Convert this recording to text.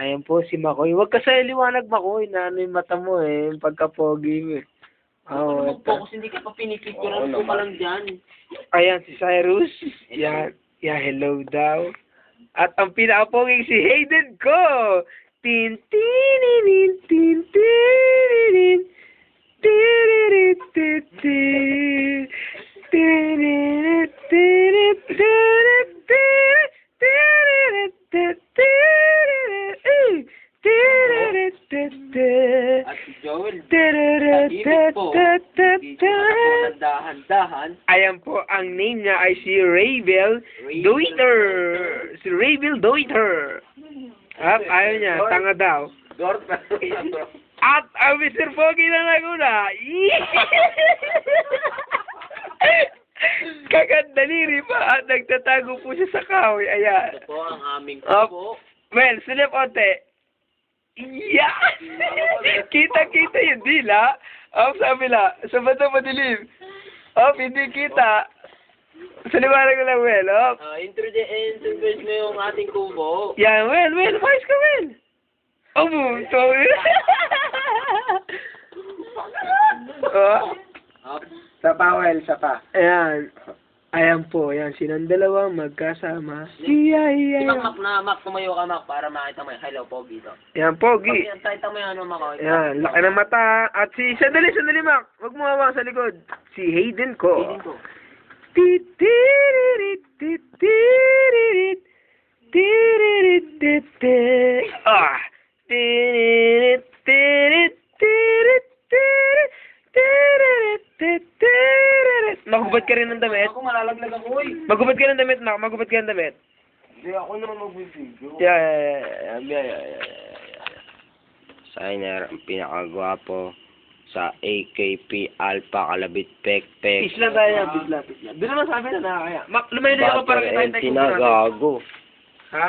Ayan po si Makoy. Huwag ka sa liwanag, Makoy, na ano yung mata mo eh, yung pagka-pogi mo eh. Ano Oh, mag-focus, hindi ka pa pinipicturean ko pa lang dyan. ayan si Cyrus. Yan, yan, hello daw. At ang pinaka-poging si Hayden ko. Tin tin tin tin tin tin tin At si Joel, tahimik po. Dito na po nagdahan-dahan. Ayan po, ang name niya ay si Ravel Doiter. Si Ravel Doiter. Ayaw niya, tanga daw. Lord, At ang Mr. Pogi na Laguna. Kagandaliri pa at nagtatago po siya sa kahoy. Ayan. ito po ang aming Up. kubo. Well, silip onte. Yeah! Kita-kita yung dila. Sabi la, sa bata madilim. Hindi kita. Sa liwanag na lang, Well. Introduce mo yung ating kubo. Yan, Well, mais ka, Well. So, Up. Sapa, Well, sapa. Ayan. Ayan po, ayan. Silang dalawa magkasama. Si Mac na, Mac, tumayo ka, Mac, para makita mo yung hello, Pogi to. Ayan, Pogi. Pakita mo yung ano, Mac. Ayan, laki ng mata. At sandali, Mac. Huwag mo hawak sa likod. Si Hayden ko. Feeling ko. Titiririt, titiririt, titiririt, titiririt. Tiririt, tiririt, tiririt, tiririt, tiririt, tiririt. Magubad ka rin ng damit? Ako malalaglag ako, eh. Magubad ka ng damit, Mac. Magubad ka ng damit. Hindi, ako naman mag-video. Yeah. Signer, ang pinakagwapo sa AKP Alpha Kalabit Pekpek. Peace lang tayo yan, peace lang. Doon naman sabi na nakakaya. Mac, lumayo na ako para kita yung tayo. Tinagago. Ha?